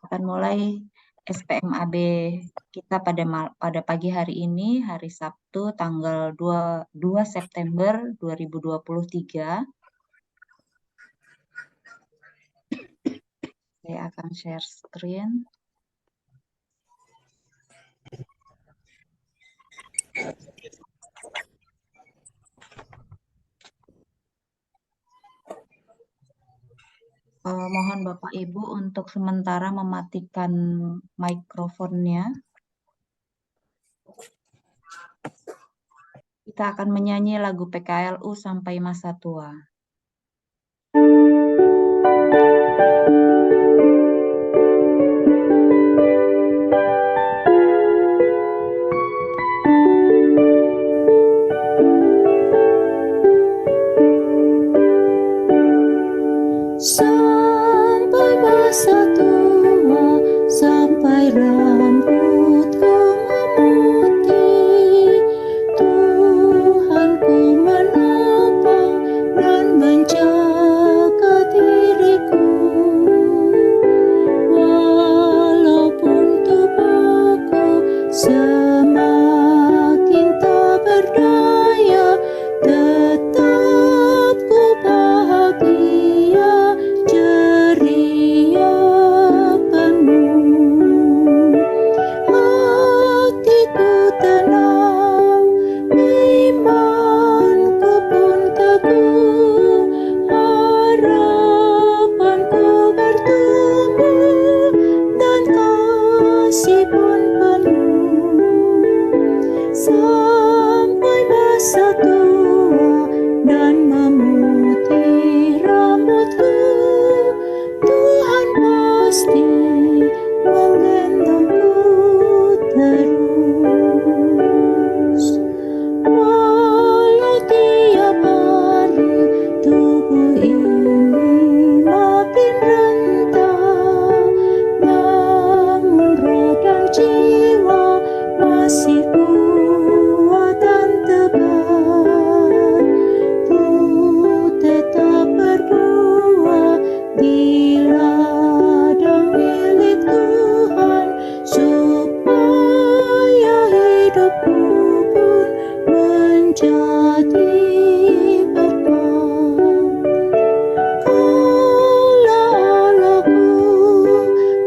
akan mulai SPMAB kita pada pagi hari ini, hari Sabtu tanggal 2 September 2023. Saya akan share screen. Mohon Bapak Ibu untuk sementara mematikan mikrofonnya. Kita akan menyanyi lagu PKLU Sampai Masa Tua. Sampai masa tua, sampai rambutku memutih, Tuhanku menopang dan menjaga diriku. Walaupun tubuhku semakin tak berdaya, tetap ku bahagia, ceria penuh. Hatiku tenang, imanku pun teguh, harapanku bertumbuh, dan kasih pun penuh. Sampai masa tua dan memutih rambutku, Tuhan pasti menggendongku terus. Walau tiap hari tubuh ini makin rentah, namun roh dan jiwa masih kuat dan tegar. Ku tetap berbuah di ladang milik Tuhan, supaya hidupku pun menjadi berkah. Kaulah Allahku,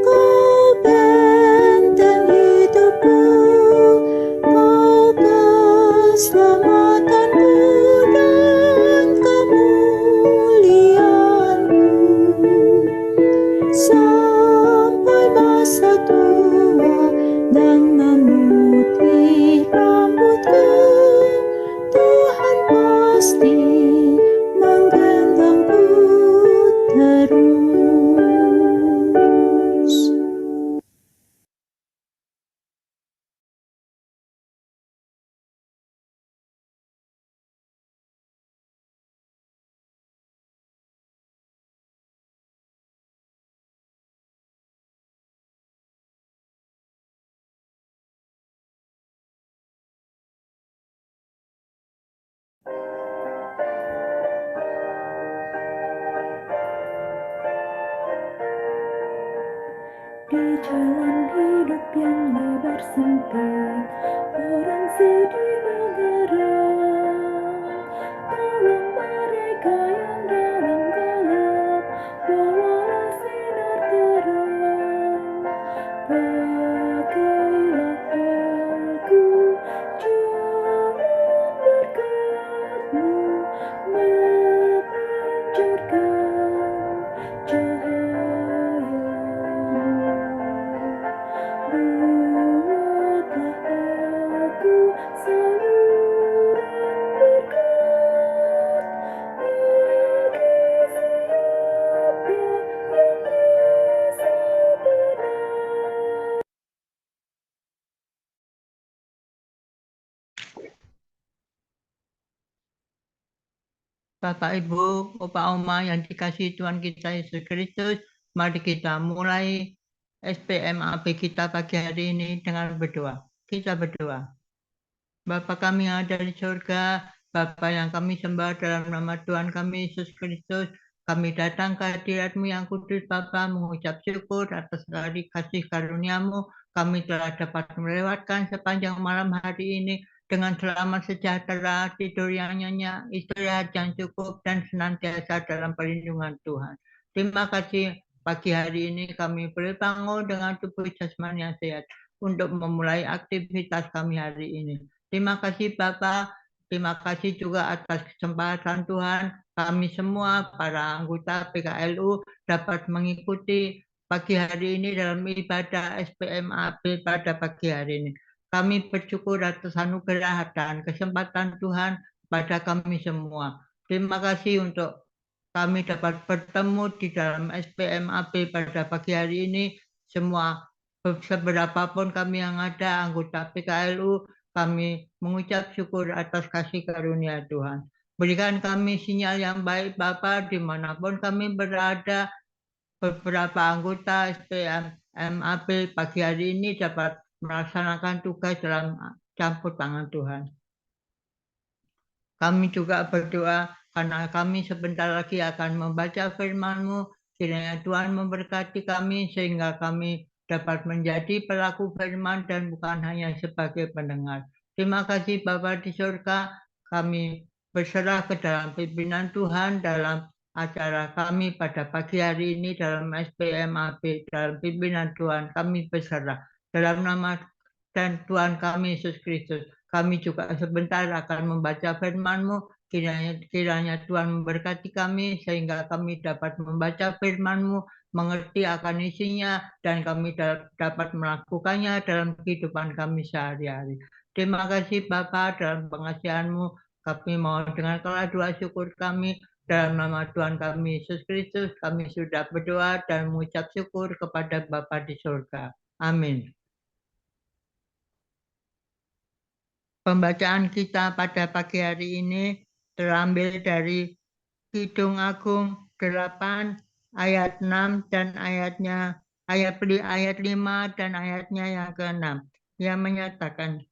Kau benteng hidupku, Kau keselamatanku dan kemuliaanku. Sampai masa tua dan memutih rambutku, Tuhan pasti menggendongku terus. Di jalan hidup yang lebar sempit, orang sedih bergerak. Tolong mereka yang dalam gelap, bawalah sinar terang. Pakailah aku jalan berkat-Mu, memancarkan cahaya-Mu. Buatlah aku saluran berkat bagi siapa yang rasa benar. Bapak, Ibu, Opa, Oma yang dikasihi Tuhan kita Yesus Kristus, mari kita mulai SPMAB kita pagi hari ini dengan berdoa. Kita berdoa. Bapa kami yang ada di surga, Bapa yang kami sembah dalam nama Tuhan kami Yesus Kristus, Kami datang ke hadirat-Mu yang kudus Bapa, mengucap syukur atas segala kasih karunia-Mu. Kami telah dapat melewatkan sepanjang malam hari ini dengan selamat sejahtera, tidur yang nyenyak, istirahat yang cukup, dan senantiasa dalam perlindungan Tuhan. Terima kasih pagi hari ini kami boleh bangun dengan tubuh jasmani yang sehat untuk memulai aktivitas kami hari ini. Terima kasih Bapak, terima kasih juga atas kesempatan Tuhan kami semua para anggota PKLU dapat mengikuti pagi hari ini dalam ibadah SPMAP pada pagi hari ini. Kami bersyukur atas anugerah dan kesempatan Tuhan pada kami semua. Terima kasih untuk kami dapat bertemu di dalam SPMAP pada pagi hari ini. Semua seberapapun kami yang ada, anggota PKLU, kami mengucap syukur atas kasih karunia Tuhan. Berikan kami sinyal yang baik Bapa dimanapun kami berada. Beberapa anggota SPMAP pagi hari ini dapat melaksanakan tugas dalam campur tangan Tuhan. Kami juga berdoa karena kami sebentar lagi akan membaca firman-Mu. Kiranya Tuhan memberkati kami sehingga kami dapat menjadi pelaku firman dan bukan hanya sebagai pendengar. Terima kasih Bapa di surga, kami berserah ke dalam pimpinan Tuhan dalam acara kami pada pagi hari ini dalam SPMAP, dalam pimpinan Tuhan kami berserah. Dalam nama dan Tuhan kami Yesus Kristus, kami juga sebentar akan membaca firman-Mu. Kiranya Tuhan memberkati kami sehingga kami dapat membaca firman-Mu, mengerti akan isinya, dan kami dapat melakukannya dalam kehidupan kami sehari-hari. Terima kasih Bapa, dalam pengasihan-Mu kami mohon dengan kelah doa syukur kami. Dalam nama Tuhan kami Yesus Kristus, kami sudah berdoa dan mengucap syukur kepada Bapa di surga. Amin. Pembacaan kita pada pagi hari ini terambil dari Kidung Agung 8 ayat 6 dan ayat 5 dan ayatnya yang ke-6 yang menyatakan,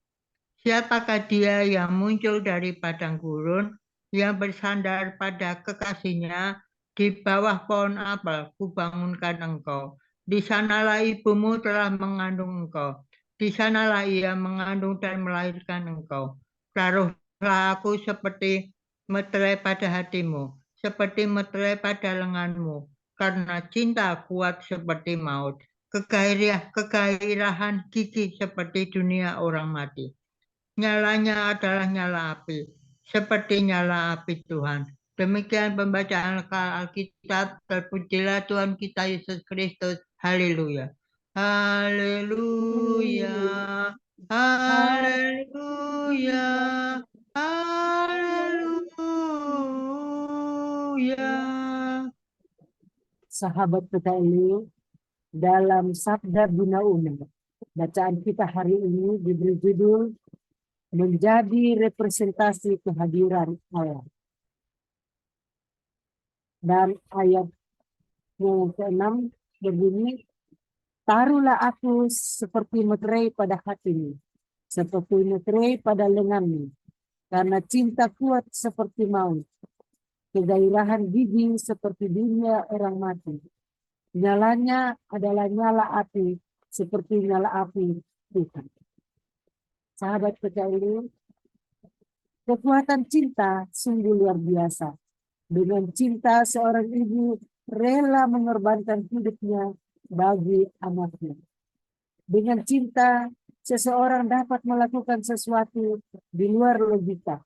siapakah dia yang muncul dari padang gurun, yang bersandar pada kekasihnya, di bawah pohon apel kubangunkan engkau. Di sanalah ibumu telah mengandung engkau. Di sanalah ia mengandung dan melahirkan engkau. Taruhlah aku seperti meterai pada hatimu, seperti meterai pada lenganmu, karena cinta kuat seperti maut, kegairahan gigih seperti dunia orang mati. Nyalanya adalah nyala api, seperti nyala api Tuhan. Demikian pembacaan Alkitab. Terpujilah Tuhan kita Yesus Kristus. Haleluya. Haleluya. Haleluya. Haleluya. Sahabat PKLU, dalam Sabda Bina Umat, bacaan kita hari ini diberi judul Menjadi Representasi Kehadiran Allah. Dan ayat yang ke-6 berbunyi, taruhlah aku seperti meterai pada hatimu, seperti meterai pada lenganmu, karena cinta kuat seperti maut, kegairahan gigih seperti dunia orang mati. Nyalanya adalah nyala api, seperti nyala api Tuhan. Sahabat PKLU, kekuatan cinta sungguh luar biasa. Dengan cinta seorang ibu rela mengorbankan hidupnya bagi anaknya. Dengan cinta seseorang dapat melakukan sesuatu di luar logika.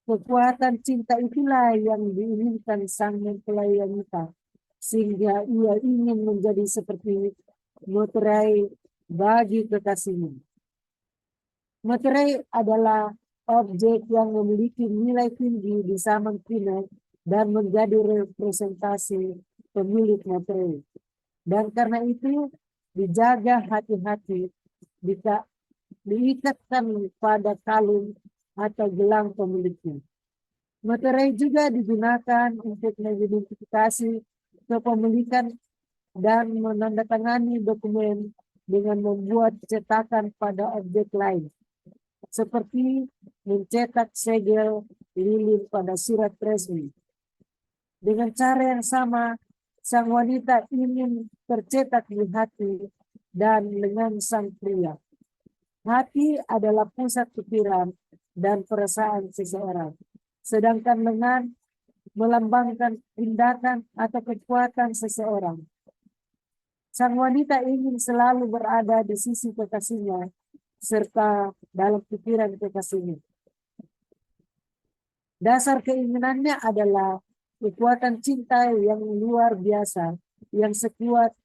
Kekuatan cinta itulah yang diinginkan sang mempelai wanita, sehingga ia ingin menjadi seperti meterai bagi kekasihnya. Meterai adalah objek yang memiliki nilai tinggi di zaman kuno dan menjadi representasi pemilik meterai. Dan karena itu dijaga hati-hati, diikatkan pada kalung atau gelang pemiliknya. Meterai juga digunakan untuk mengidentifikasi kepemilikan dan menandatangani dokumen dengan membuat cetakan pada objek lain, seperti mencetak segel lilin pada surat resmi. Dengan cara yang sama, sang wanita ingin tercetak di hati dan lengan sang pria. Hati adalah pusat pikiran dan perasaan seseorang, sedangkan lengan melambangkan tindakan atau kekuatan seseorang. Sang wanita ingin selalu berada di sisi kekasihnya serta dalam pikiran kekasihnya. Dasar keinginannya adalah kekuatan cinta yang luar biasa, yang sekuat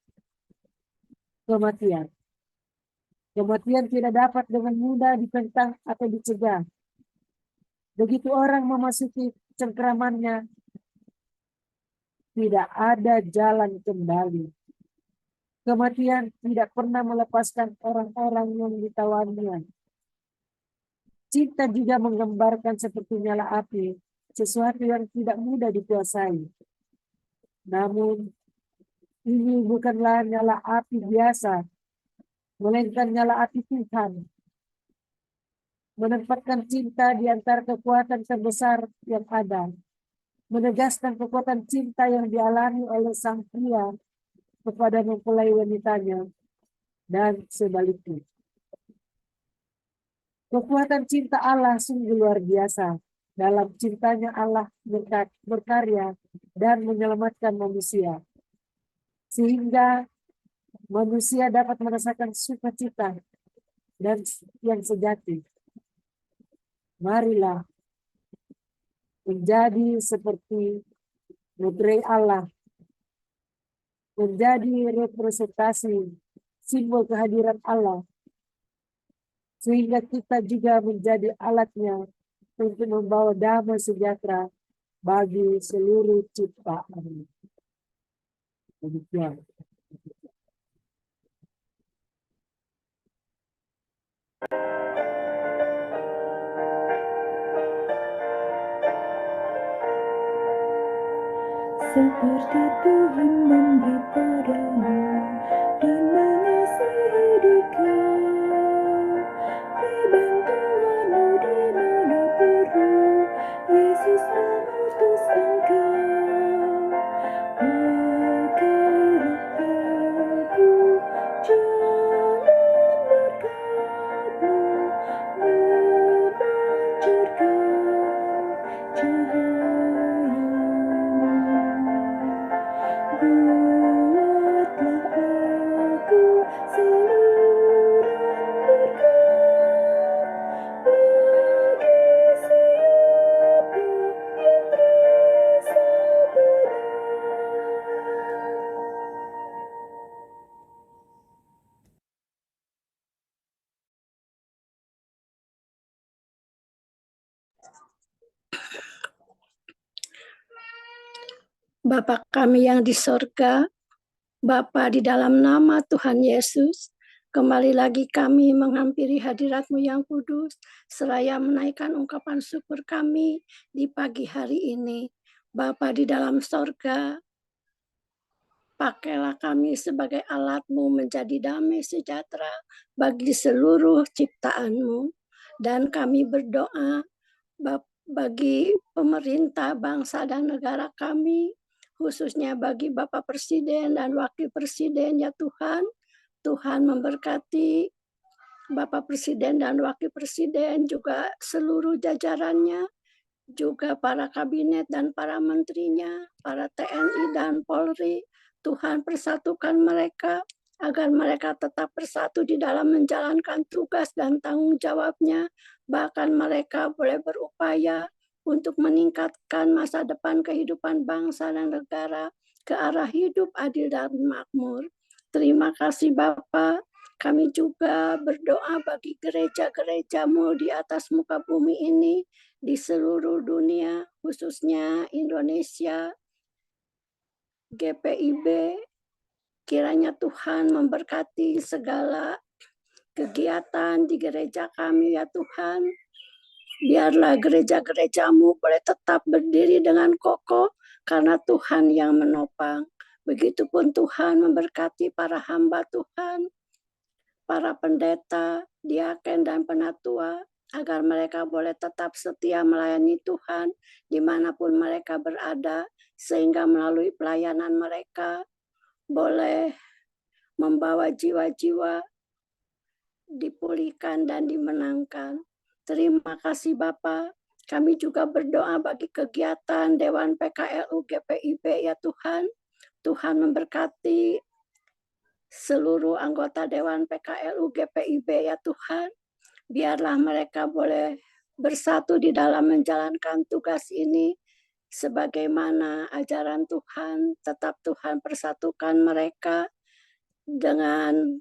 kematian. Kematian tidak dapat dengan mudah ditentang atau dicegah. Begitu orang memasuki cengkramannya, tidak ada jalan kembali. Kematian tidak pernah melepaskan orang-orang yang ditawannya. Cinta juga menggambarkan seperti nyala api, sesuatu yang tidak mudah dikuasai. Namun, ini bukanlah nyala api biasa, melainkan nyala api Tuhan. Menempatkan cinta di antara kekuatan terbesar yang ada. Menegaskan kekuatan cinta yang dialami oleh sang pria kepada mempelai wanitanya dan sebaliknya. Kekuatan cinta Allah sungguh luar biasa. Dalam cintanya Allah berkarya dan menyelamatkan manusia. Sehingga manusia dapat merasakan sukacita dan yang sejati. Marilah menjadi seperti mempelai Allah, menjadi representasi simbol kehadiran Allah, sehingga kita juga menjadi alatnya untuk membawa damai sejahtera bagi seluruh ciptaan. Demikian. Seperti Tuhan memberi padamu dan mengasihi Dikau, beri bantuanmu di mana perlu, Yesus mengutus Engkau. Pakailah aku, jalan berkat-Mu, memancarkan cahaya-Mu. Buatlah aku saluran berkat bagi siapa yang rasa berat. Bapa kami yang di sorga, Bapa di dalam nama Tuhan Yesus, kembali lagi kami menghampiri hadirat-Mu yang kudus, seraya menaikkan ungkapan syukur kami di pagi hari ini. Bapa di dalam sorga, pakailah kami sebagai alat-Mu menjadi damai sejahtera bagi seluruh ciptaan-Mu. Dan kami berdoa bagi pemerintah, bangsa, dan negara kami, khususnya bagi Bapak Presiden dan Wakil Presiden, ya Tuhan. Tuhan memberkati Bapak Presiden dan Wakil Presiden, juga seluruh jajarannya, juga para kabinet dan para menterinya, para TNI dan Polri. Tuhan persatukan mereka, agar mereka tetap bersatu di dalam menjalankan tugas dan tanggung jawabnya. Bahkan mereka boleh berupaya untuk meningkatkan masa depan kehidupan bangsa dan negara ke arah hidup adil dan makmur. Terima kasih Bapa. Kami juga berdoa bagi gereja-gereja-Mu di atas muka bumi ini, di seluruh dunia, khususnya Indonesia, GPIB. Kiranya Tuhan memberkati segala kegiatan di gereja kami, ya Tuhan. Biarlah gereja-gereja-Mu boleh tetap berdiri dengan kokoh, karena Tuhan yang menopang. Begitupun Tuhan memberkati para hamba Tuhan, para pendeta, diaken, dan penatua, agar mereka boleh tetap setia melayani Tuhan dimanapun mereka berada, sehingga melalui pelayanan mereka boleh membawa jiwa-jiwa dipulihkan dan dimenangkan. Terima kasih Bapak. Kami juga berdoa bagi kegiatan Dewan PKLU GPIB ya Tuhan. Tuhan memberkati seluruh anggota Dewan PKLU GPIB ya Tuhan. Biarlah mereka boleh bersatu di dalam menjalankan tugas ini sebagaimana ajaran Tuhan. Tetap Tuhan persatukan mereka dengan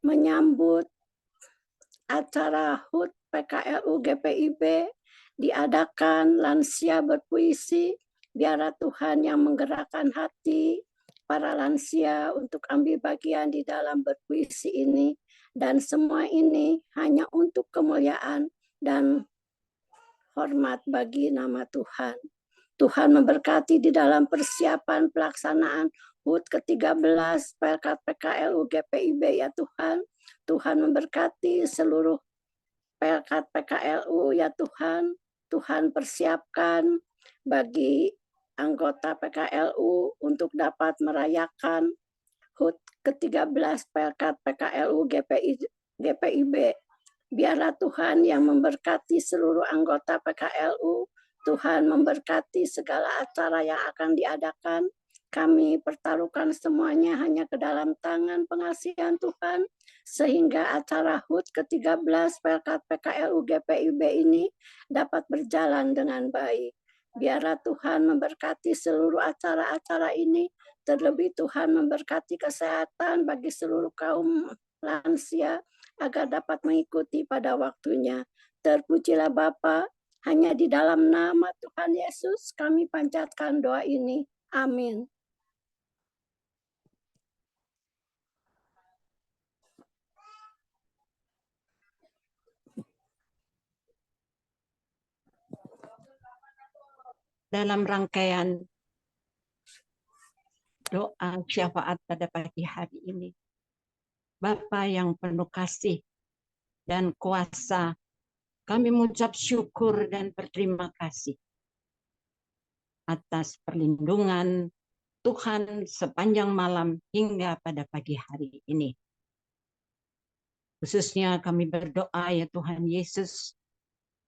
menyambut acara HUT PKLU GPIB, diadakan lansia berpuisi. Biarlah Tuhan yang menggerakkan hati para lansia untuk ambil bagian di dalam berpuisi ini. Dan semua ini hanya untuk kemuliaan dan hormat bagi nama Tuhan. Tuhan memberkati di dalam persiapan pelaksanaan HUT ke-13 PKLU GPIB ya Tuhan. Tuhan memberkati seluruh PKLU ya Tuhan. Tuhan persiapkan bagi anggota PKLU untuk dapat merayakan HUT ke-13 PKLU GPIB. Biarlah Tuhan yang memberkati seluruh anggota PKLU. Tuhan memberkati segala acara yang akan diadakan. Kami pertaruhkan semuanya hanya ke dalam tangan pengasihan Tuhan, sehingga acara HUT ke-13 PKLU GPIB ini dapat berjalan dengan baik. Biarlah Tuhan memberkati seluruh acara-acara ini, terlebih Tuhan memberkati kesehatan bagi seluruh kaum lansia agar dapat mengikuti pada waktunya. Terpujilah Bapa, hanya di dalam nama Tuhan Yesus kami panjatkan doa ini. Amin. Dalam rangkaian doa syafaat pada pagi hari ini, Bapa yang penuh kasih dan kuasa, kami mengucap syukur dan berterima kasih atas perlindungan Tuhan sepanjang malam hingga pada pagi hari ini. Khususnya kami berdoa ya Tuhan Yesus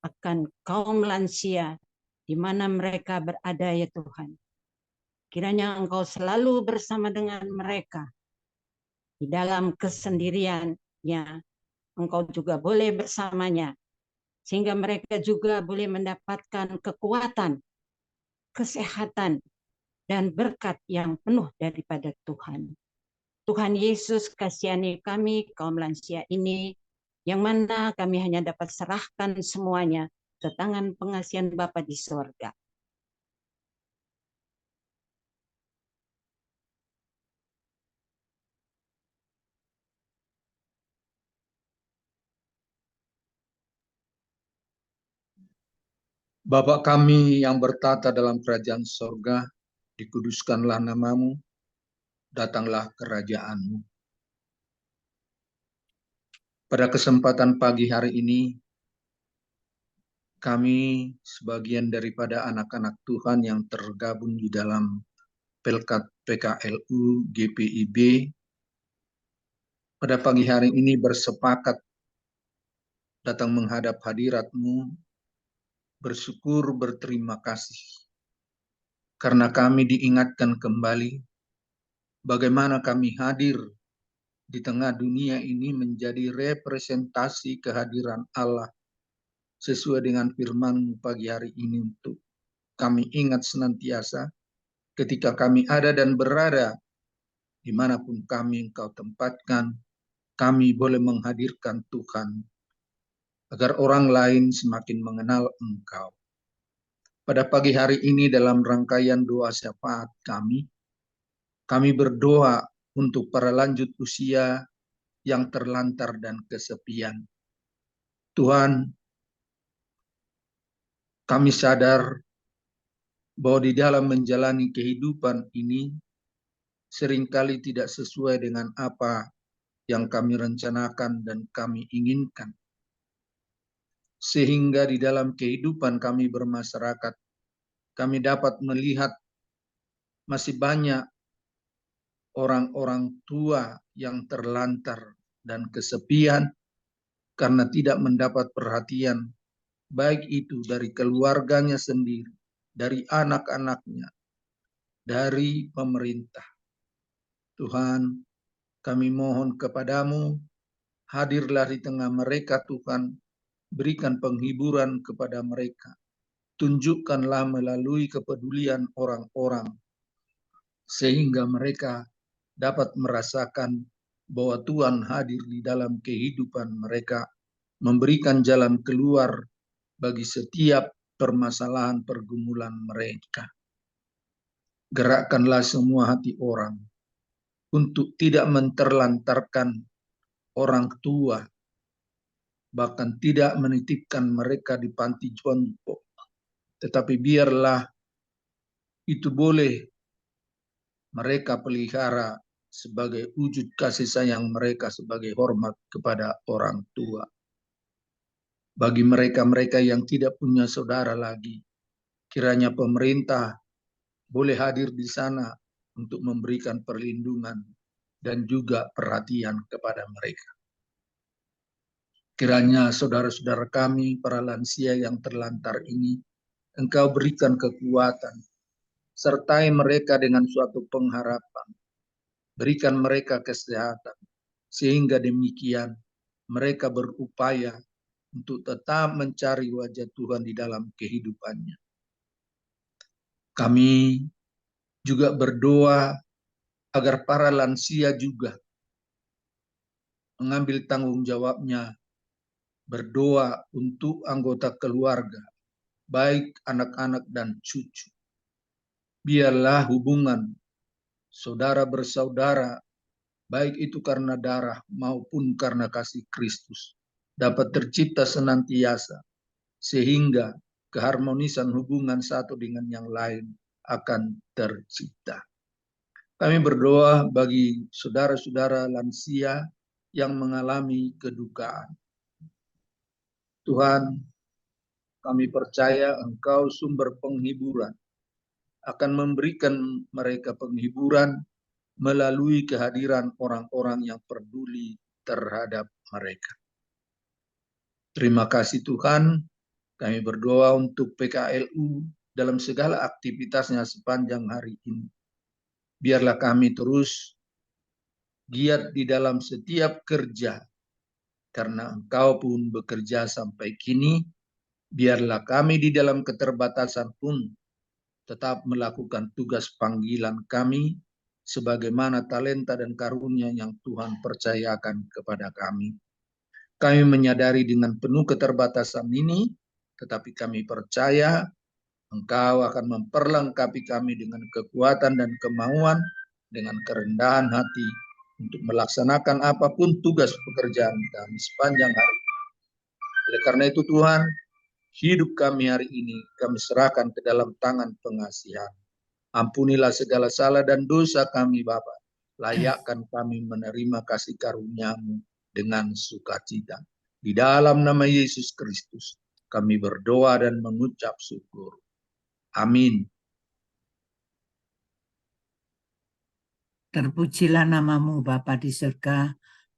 akan kaum lansia di mana mereka berada ya Tuhan. Kiranya Engkau selalu bersama dengan mereka di dalam kesendiriannya. Engkau juga boleh bersamanya sehingga mereka juga boleh mendapatkan kekuatan, kesehatan, dan berkat yang penuh daripada Tuhan. Tuhan Yesus, kasihani kami kaum lansia ini, yang mana kami hanya dapat serahkan semuanya ke tangan pengasihan Bapa di sorga. Bapa kami yang bertata dalam kerajaan sorga, dikuduskanlah namamu, datanglah kerajaanmu. Pada kesempatan pagi hari ini, kami sebagian daripada anak-anak Tuhan yang tergabung di dalam Pelkat PKLU GPIB, pada pagi hari ini bersepakat datang menghadap hadirat-Mu, bersyukur berterima kasih. Karena kami diingatkan kembali bagaimana kami hadir di tengah dunia ini menjadi representasi kehadiran Allah sesuai dengan firman pagi hari ini untuk kami ingat senantiasa ketika kami ada dan berada dimanapun kami Engkau tempatkan, kami boleh menghadirkan Tuhan agar orang lain semakin mengenal Engkau. Pada pagi hari ini dalam rangkaian doa syafaat kami berdoa untuk para lanjut usia yang terlantar dan kesepian. Tuhan, kami sadar bahwa di dalam menjalani kehidupan ini seringkali tidak sesuai dengan apa yang kami rencanakan dan kami inginkan. sehingga di dalam kehidupan kami bermasyarakat, kami dapat melihat masih banyak orang-orang tua yang terlantar dan kesepian karena tidak mendapat perhatian, baik itu dari keluarganya sendiri, dari anak-anaknya, dari pemerintah. Tuhan, kami mohon kepadamu, hadirlah di tengah mereka Tuhan, berikan penghiburan kepada mereka. Tunjukkanlah melalui kepedulian orang-orang, sehingga mereka dapat merasakan bahwa Tuhan hadir di dalam kehidupan mereka, memberikan jalan keluar bagi setiap permasalahan pergumulan mereka. Gerakkanlah semua hati orang untuk tidak menterlantarkan orang tua, bahkan tidak menitipkan mereka di panti jompo, tetapi biarlah itu boleh mereka pelihara sebagai wujud kasih sayang mereka, sebagai hormat kepada orang tua. Bagi mereka-mereka yang tidak punya saudara lagi, kiranya pemerintah boleh hadir di sana untuk memberikan perlindungan dan juga perhatian kepada mereka. Kiranya saudara-saudara kami, para lansia yang terlantar ini, Engkau berikan kekuatan, sertai mereka dengan suatu pengharapan. Berikan mereka kesehatan, sehingga demikian mereka berupaya untuk tetap mencari wajah Tuhan di dalam kehidupannya. Kami juga berdoa agar para lansia juga mengambil tanggung jawabnya, berdoa untuk anggota keluarga, baik anak-anak dan cucu. Biarlah hubungan saudara bersaudara, baik itu karena darah maupun karena kasih Kristus, dapat tercipta senantiasa, sehingga keharmonisan hubungan satu dengan yang lain akan tercipta. Kami berdoa bagi saudara-saudara lansia yang mengalami kedukaan. Tuhan, kami percaya Engkau sumber penghiburan, akan memberikan mereka penghiburan melalui kehadiran orang-orang yang peduli terhadap mereka. Terima kasih Tuhan, kami berdoa untuk PKLU dalam segala aktivitasnya sepanjang hari ini. Biarlah kami terus giat di dalam setiap kerja, karena Engkau pun bekerja sampai kini. Biarlah kami di dalam keterbatasan pun tetap melakukan tugas panggilan kami, sebagaimana talenta dan karunia yang Tuhan percayakan kepada kami. Kami menyadari dengan penuh keterbatasan ini, tetapi kami percaya Engkau akan memperlengkapi kami dengan kekuatan dan kemauan, dengan kerendahan hati, untuk melaksanakan apapun tugas pekerjaan kami sepanjang hari. Oleh karena itu Tuhan, hidup kami hari ini kami serahkan ke dalam tangan pengasihan. Ampunilah segala salah dan dosa kami Bapa. Layakkan kami menerima kasih karunia-Mu dengan sukacita. Di dalam nama Yesus Kristus kami berdoa dan mengucap syukur. Amin. Terpujilah namamu Bapa di surga.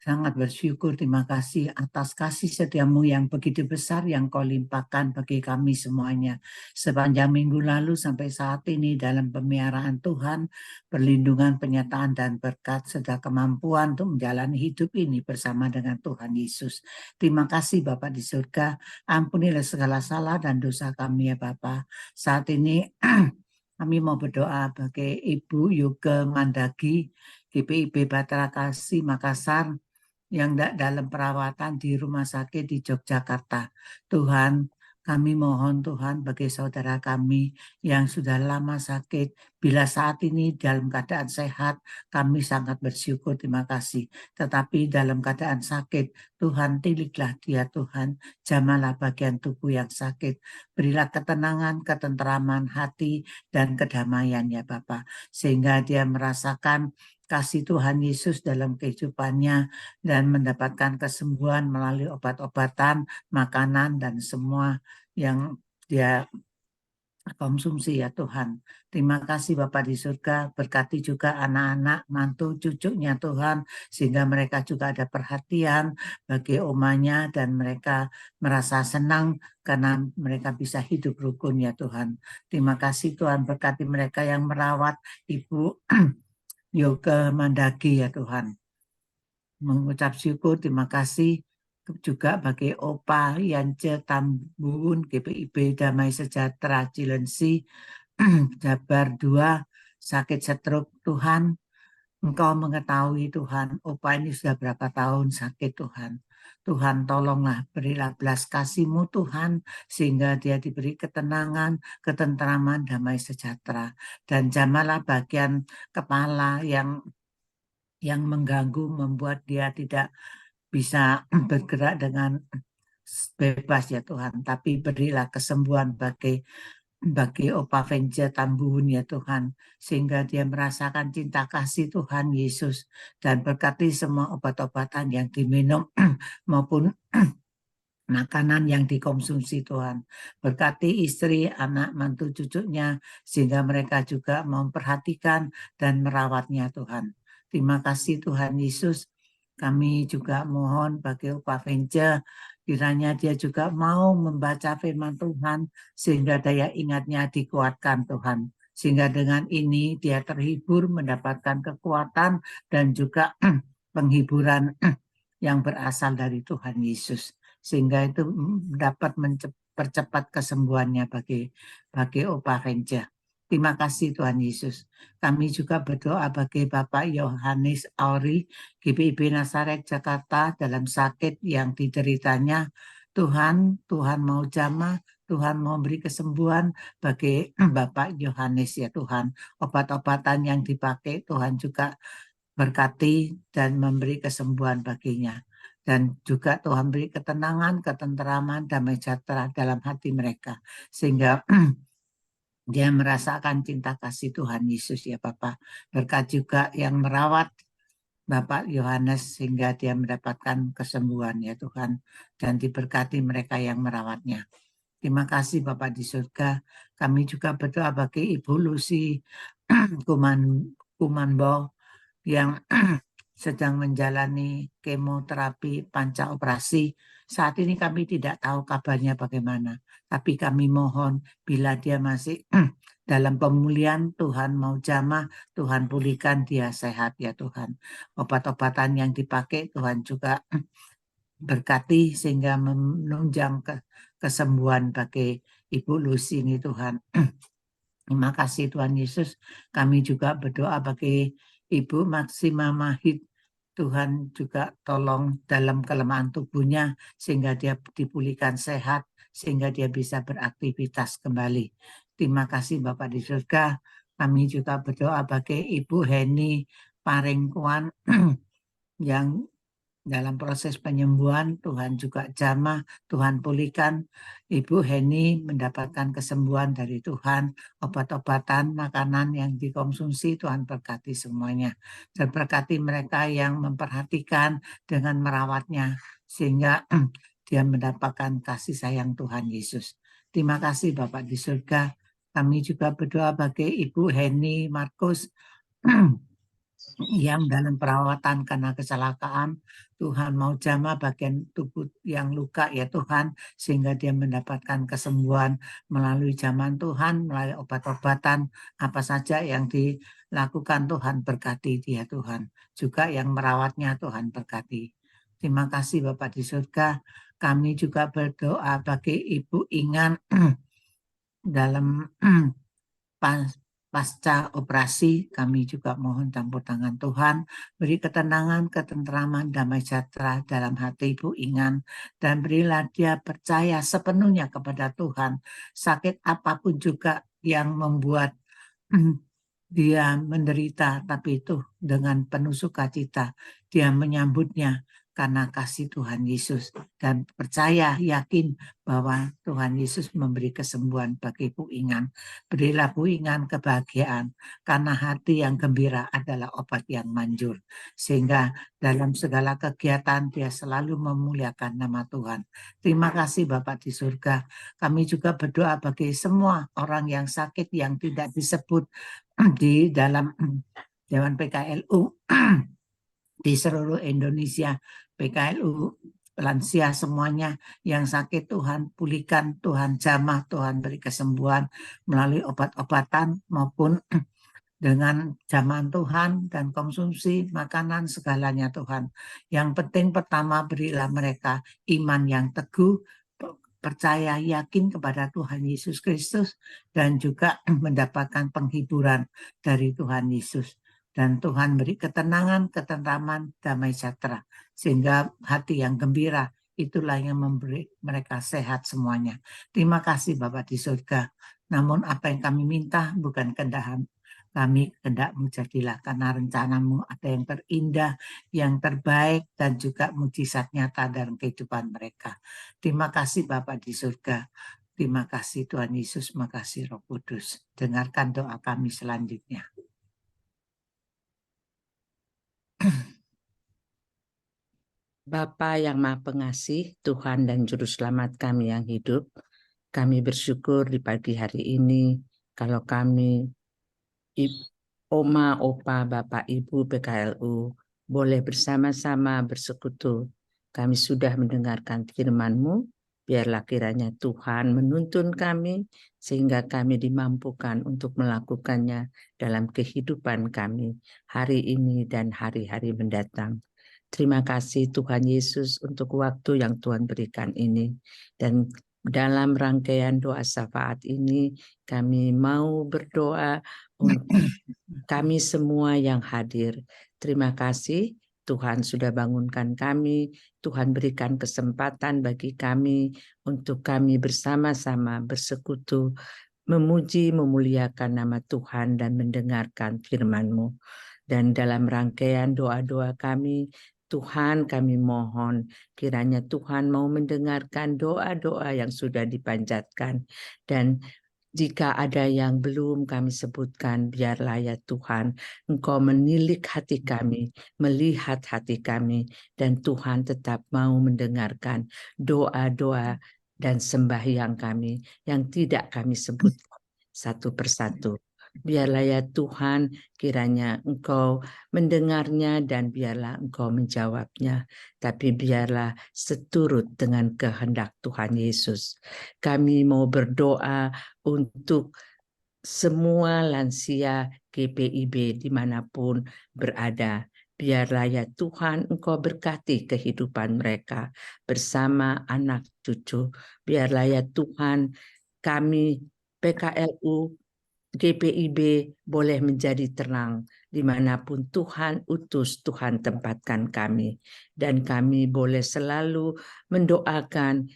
Sangat bersyukur, terima kasih atas kasih setiamu yang begitu besar yang Kau limpahkan bagi kami semuanya. Sepanjang minggu lalu sampai saat ini dalam pemeliharaan Tuhan, perlindungan, penyertaan dan berkat serta kemampuan untuk menjalani hidup ini bersama dengan Tuhan Yesus. Terima kasih Bapa di surga, ampunilah segala salah dan dosa kami ya Bapa. Saat ini kami mau berdoa bagi Ibu Yuke Mandagi, GPIB Batra Kasih Makassar, yang dalam perawatan di rumah sakit di Yogyakarta. Tuhan, kami mohon Tuhan bagi saudara kami yang sudah lama sakit, bila saat ini dalam keadaan sehat, kami sangat bersyukur, terima kasih. Tetapi dalam keadaan sakit, Tuhan tiliklah dia Tuhan, jamalah bagian tubuh yang sakit, berilah ketenangan, ketenteraman hati, dan kedamaian ya Bapa, sehingga dia merasakan kasih Tuhan Yesus dalam kehidupannya dan mendapatkan kesembuhan melalui obat-obatan, makanan, dan semua yang dia konsumsi ya Tuhan. Terima kasih Bapak di surga, berkati juga anak-anak, mantu, cucunya Tuhan, sehingga mereka juga ada perhatian bagi omanya dan mereka merasa senang karena mereka bisa hidup rukun ya Tuhan. Terima kasih Tuhan, berkati mereka yang merawat Ibu Yoga Mandagi ya Tuhan. Mengucap syukur, terima kasih juga bagi Opa Yance Tambun GPIB Damai Sejahtera Cilengsi Jabar 2 sakit stroke. Tuhan, Engkau mengetahui Tuhan, Opa ini sudah berapa tahun sakit Tuhan. Tuhan tolonglah, berilah belas kasih-Mu Tuhan, sehingga dia diberi ketenangan, ketentraman, damai sejahtera. Dan jamalah bagian kepala yang mengganggu, membuat dia tidak bisa bergerak dengan bebas ya Tuhan. Tapi berilah kesembuhan bagi Opa Venja Tambun ya Tuhan, sehingga dia merasakan cinta kasih Tuhan Yesus, dan berkati semua obat-obatan yang diminum maupun makanan yang dikonsumsi Tuhan. Berkati istri, anak, mantu, cucunya, sehingga mereka juga memperhatikan dan merawatnya Tuhan. Terima kasih Tuhan Yesus. Kami juga mohon bagi Opa Venja, kiranya dia juga mau membaca firman Tuhan, sehingga daya ingatnya dikuatkan Tuhan. Sehingga dengan ini dia terhibur, mendapatkan kekuatan dan juga penghiburan yang berasal dari Tuhan Yesus. Sehingga itu dapat mempercepat kesembuhannya bagi Opa Venja. Terima kasih Tuhan Yesus. Kami juga berdoa bagi Bapak Yohanes Auri, GPIB Nazaret Jakarta, dalam sakit yang dideritanya. Tuhan mau jamah, Tuhan mau beri kesembuhan bagi Bapak Yohanes ya Tuhan. Obat-obatan yang dipakai Tuhan juga berkati dan memberi kesembuhan baginya. Dan juga Tuhan beri ketenangan, ketenteraman, damai sejahtera dalam hati mereka. Sehingga dia merasakan cinta kasih Tuhan Yesus ya Bapak. Berkat juga yang merawat Bapak Yohanes sehingga dia mendapatkan kesembuhan ya Tuhan. Dan diberkati mereka yang merawatnya. Terima kasih Bapak di surga. Kami juga berdoa bagi Ibu Lucy Kumanbo yang sedang menjalani kemoterapi panca operasi. Saat ini kami tidak tahu kabarnya bagaimana. Tapi kami mohon bila dia masih dalam pemulihan, Tuhan mau jamah, Tuhan pulihkan dia sehat ya Tuhan. Obat-obatan yang dipakai Tuhan juga berkati sehingga menunjang kesembuhan bagi Ibu Lucy ini Tuhan. Terima kasih Tuhan Yesus. Kami juga berdoa bagi Ibu Maksima Mahid. Tuhan juga tolong dalam kelemahan tubuhnya sehingga dia dipulihkan sehat, sehingga dia bisa beraktivitas kembali. Terima kasih Bapak di surga. Kami juga berdoa bagi Ibu Heni Parengkuan yang dalam proses penyembuhan. Tuhan juga jamah, Tuhan pulihkan. Ibu Heni mendapatkan kesembuhan dari Tuhan, obat-obatan, makanan yang dikonsumsi, Tuhan berkati semuanya. Dan berkati mereka yang memperhatikan dengan merawatnya, sehingga dia mendapatkan kasih sayang Tuhan Yesus. Terima kasih Bapak di surga. Kami juga berdoa bagi Ibu Heni Markus yang dalam perawatan karena kecelakaan. Tuhan mau jamah bagian tubuh yang luka ya Tuhan, sehingga dia mendapatkan kesembuhan melalui jaman Tuhan, melalui obat-obatan apa saja yang dilakukan. Tuhan berkati dia Tuhan, juga yang merawatnya Tuhan berkati. Terima kasih Bapak di surga. Kami juga berdoa bagi Ibu Ingan dalam pasca operasi. Kami juga mohon campur tangan Tuhan, beri ketenangan, ketenteraman, damai sejahtera dalam hati Ibu Ingan, dan berilah dia percaya sepenuhnya kepada Tuhan. Sakit apapun juga yang membuat dia menderita, tapi itu dengan penuh sukacita dia menyambutnya karena kasih Tuhan Yesus, dan percaya, yakin bahwa Tuhan Yesus memberi kesembuhan bagi Bu Ingan. Berilah Bu Ingan kebahagiaan, karena hati yang gembira adalah obat yang manjur, sehingga dalam segala kegiatan dia selalu memuliakan nama Tuhan. Terima kasih Bapak di surga. Kami juga berdoa bagi semua orang yang sakit yang tidak disebut di dalam Dewan PKLU di seluruh Indonesia, PKLU, lansia semuanya yang sakit, Tuhan pulihkan, Tuhan jamah, Tuhan beri kesembuhan melalui obat-obatan maupun dengan jaman Tuhan dan konsumsi makanan segalanya Tuhan. Yang penting pertama berilah mereka iman yang teguh, percaya, yakin kepada Tuhan Yesus Kristus, dan juga mendapatkan penghiburan dari Tuhan Yesus. Dan Tuhan beri ketenangan, ketentraman, damai sejahtera. Sehingga hati yang gembira, itulah yang memberi mereka sehat semuanya. Terima kasih Bapak di surga. Namun apa yang kami minta bukan kehendak kami, kehendakmu jadilah, karena rencanamu ada yang terindah, yang terbaik, dan juga mujizat nyata dalam kehidupan mereka. Terima kasih Bapak di surga. Terima kasih Tuhan Yesus, makasih Roh Kudus. Dengarkan doa kami selanjutnya. Bapa yang Maha Pengasih, Tuhan dan Juru Selamat kami yang hidup, kami bersyukur di pagi hari ini kalau kami, Oma, Opa, Bapak, Ibu PKLU, boleh bersama-sama bersekutu. Kami sudah mendengarkan firman-Mu, biarlah kiranya Tuhan menuntun kami, sehingga kami dimampukan untuk melakukannya dalam kehidupan kami hari ini dan hari-hari mendatang. Terima kasih Tuhan Yesus untuk waktu yang Tuhan berikan ini. Dan dalam rangkaian doa syafaat ini, kami mau berdoa untuk kami semua yang hadir. Terima kasih Tuhan sudah bangunkan kami, Tuhan berikan kesempatan bagi kami untuk kami bersama-sama bersekutu, memuji, memuliakan nama Tuhan dan mendengarkan firman-Mu. Dan dalam rangkaian doa-doa kami, Tuhan kami mohon kiranya Tuhan mau mendengarkan doa-doa yang sudah dipanjatkan. Dan jika ada yang belum kami sebutkan, biarlah ya Tuhan, Engkau menilik hati kami, melihat hati kami, dan Tuhan tetap mau mendengarkan doa-doa dan sembahyang kami yang tidak kami sebutkan satu persatu. Biarlah ya Tuhan, kiranya Engkau mendengarnya dan biarlah Engkau menjawabnya. Tapi biarlah seturut dengan kehendak Tuhan Yesus. Kami mau berdoa untuk semua lansia GPIB dimanapun berada. Biarlah ya Tuhan Engkau berkati kehidupan mereka bersama anak cucu. Biarlah ya Tuhan kami PKLU GPIB boleh menjadi terang dimanapun Tuhan utus, Tuhan tempatkan kami. Dan kami boleh selalu mendoakan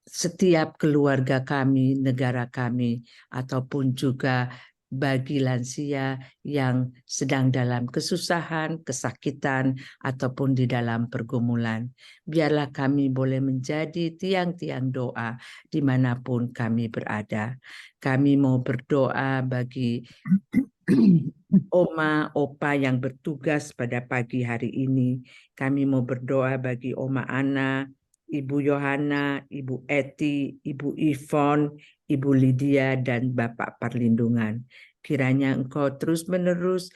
setiap keluarga kami, negara kami, ataupun juga bagi lansia yang sedang dalam kesusahan, kesakitan, ataupun di dalam pergumulan. Biarlah kami boleh menjadi tiang-tiang doa dimanapun kami berada. Kami mau berdoa bagi Oma, Opa yang bertugas pada pagi hari ini. Kami mau berdoa bagi Oma Ana, Ibu Yohana, Ibu Eti, Ibu Ivon, Ibu Lydia, dan Bapak Perlindungan. Kiranya Engkau terus-menerus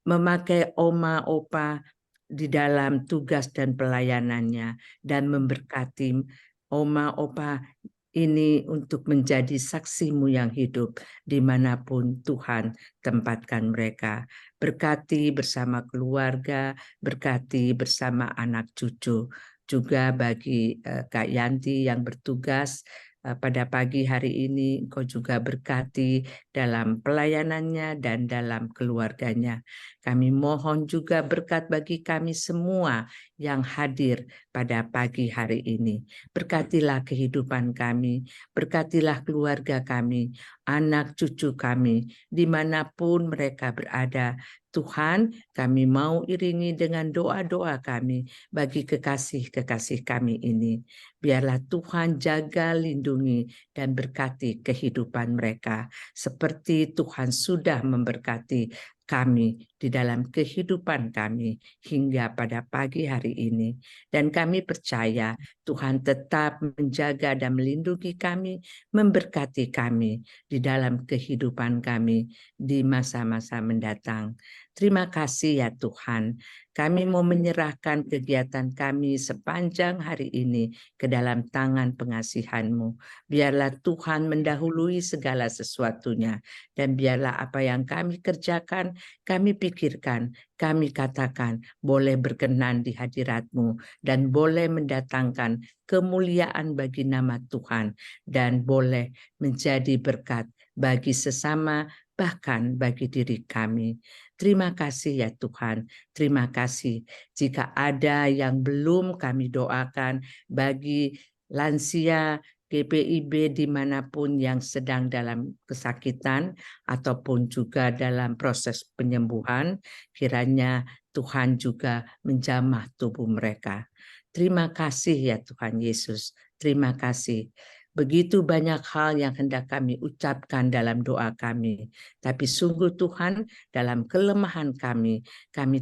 memakai Oma, Opa di dalam tugas dan pelayanannya dan memberkati Oma, Opa ini untuk menjadi saksimu yang hidup dimanapun Tuhan tempatkan mereka. Berkati bersama keluarga, berkati bersama anak cucu. Juga bagi Kak Yanti yang bertugas pada pagi hari ini, Engkau juga berkati dalam pelayanannya dan dalam keluarganya. Kami mohon juga berkat bagi kami semua yang hadir pada pagi hari ini. Berkatilah kehidupan kami, berkatilah keluarga kami, anak cucu kami, dimanapun mereka berada. Tuhan, kami mau iringi dengan doa-doa kami bagi kekasih-kekasih kami ini. Biarlah Tuhan jaga, lindungi, dan berkati kehidupan mereka. Seperti Tuhan sudah memberkati kami di dalam kehidupan kami hingga pada pagi hari ini. Dan kami percaya Tuhan tetap menjaga dan melindungi kami, memberkati kami di dalam kehidupan kami di masa-masa mendatang. Terima kasih ya Tuhan. Kami mau menyerahkan kegiatan kami sepanjang hari ini ke dalam tangan pengasihan-Mu. Biarlah Tuhan mendahului segala sesuatunya. Dan biarlah apa yang kami kerjakan, kami pikirkan, kami katakan boleh berkenan di hadirat-Mu dan boleh mendatangkan kemuliaan bagi nama Tuhan dan boleh menjadi berkat bagi sesama, bahkan bagi diri kami. Terima kasih ya Tuhan, terima kasih. Jika ada yang belum kami doakan bagi lansia, GPIB dimanapun yang sedang dalam kesakitan ataupun juga dalam proses penyembuhan, kiranya Tuhan juga menjamah tubuh mereka. Terima kasih ya Tuhan Yesus, terima kasih. Begitu banyak hal yang hendak kami ucapkan dalam doa kami. Tapi sungguh Tuhan, dalam kelemahan kami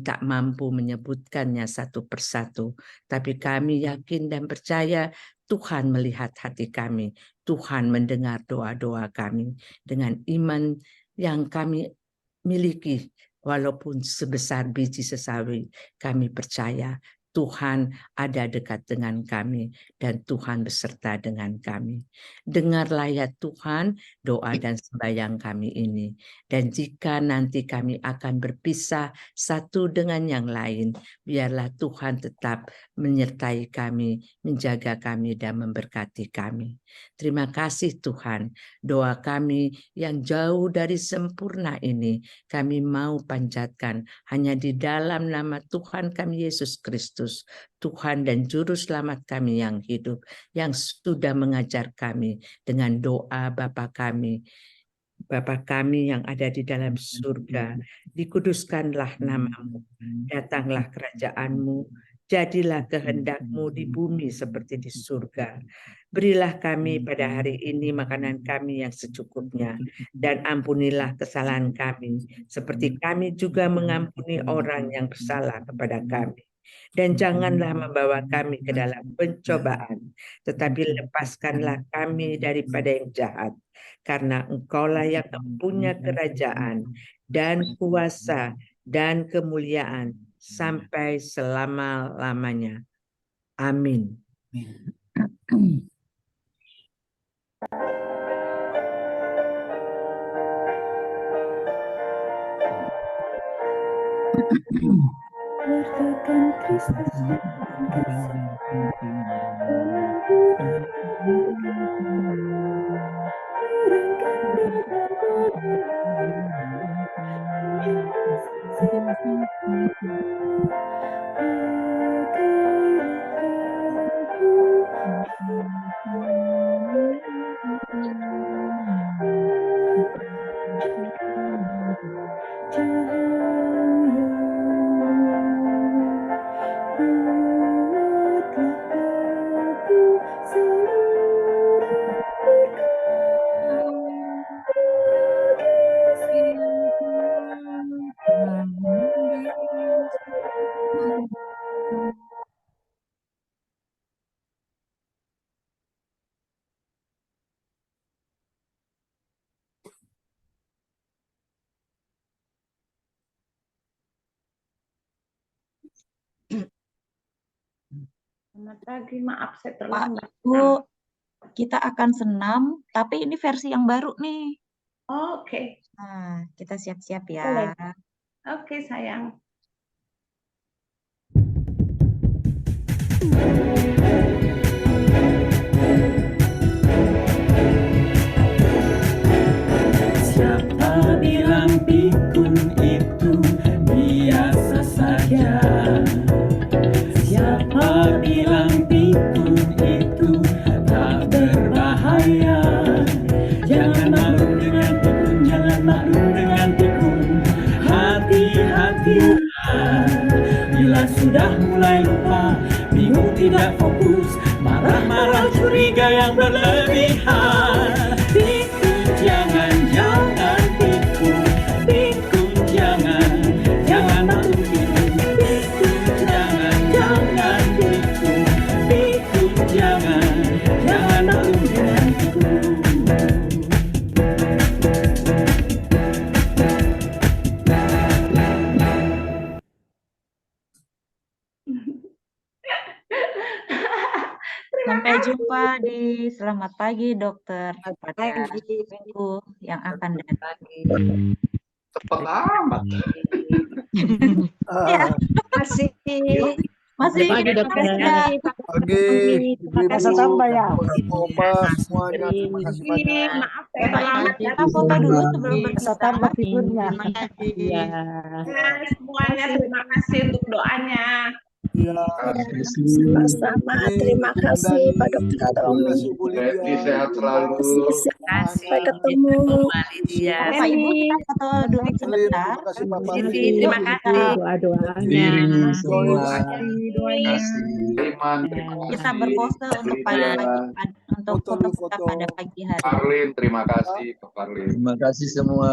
tak mampu menyebutkannya satu persatu. Tapi kami yakin dan percaya Tuhan melihat hati kami. Tuhan mendengar doa-doa kami. Dengan iman yang kami miliki, walaupun sebesar biji sesawi, kami percaya Tuhan ada dekat dengan kami dan Tuhan beserta dengan kami. Dengarlah ya Tuhan doa dan sembahyang kami ini. Dan jika nanti kami akan berpisah satu dengan yang lain, biarlah Tuhan tetap menyertai kami, menjaga kami dan memberkati kami. Terima kasih Tuhan. Doa kami yang jauh dari sempurna ini kami mau panjatkan hanya di dalam nama Tuhan kami Yesus Kristus, Tuhan dan Juru Selamat kami yang hidup, yang sudah mengajar kami dengan doa Bapa kami. Bapa kami yang ada di dalam surga, dikuduskanlah nama-Mu, datanglah kerajaan-Mu, jadilah kehendak-Mu di bumi seperti di surga. Berilah kami pada hari ini makanan kami yang secukupnya, dan ampunilah kesalahan kami, seperti kami juga mengampuni orang yang bersalah kepada kami. Dan janganlah membawa kami ke dalam pencobaan, tetapi lepaskanlah kami daripada yang jahat. Karena Engkaulah yang mempunyai kerajaan dan kuasa dan kemuliaan sampai selama-lamanya. Amin. Wartakan Kristus dengan kasih. Selamat pagi, maaf saya Pak, terlambat. Bu, kita akan senam, tapi ini versi yang baru nih. Oke, Nah, kita siap-siap ya. boleh. Oke, sayang. Siapa bilang pikun itu biasa saja? Siapa bilang pikun itu tak berbahaya? Jangan maklum dengan pikun, jangan maklum dengan pikun. Hati-hati. bila sudah mulai lupa, bingung tidak fokus, marah-marah curiga yang berlebihan. Pikun jangan pikun, pikun jangan malu pikun, pikun jangan pikun, pikun jangan malu dengan pikun. Sampai jumpa di Selamat Pagi Dokter pada minggu yang akan datang. Cepat amat. Ya, Masih masih Pagi, Dokter. Pagi. Masa tambah ya. Opa semuanya. Terima kasih banyak. Maaf saya terlambat ya. kita foto dulu sebelum Masa berpisah. tambah figurnya. Terima kasih. Ya. Semuanya terima kasih untuk doanya. Ya. sama-sama. Terima kasih Pak Dokter Tommy. Leti sehat selalu. Sampai ketemu. Ya. Bapak Ibu kita foto dulu sebentar. Terima kasih Bapak. Terima kasih doa-doanya. Semua. Doanya. Iman. Kita berpose untuk untuk foto kita pada pagi hari. Parlin, terima kasih Pak Parlin. Terima kasih semua.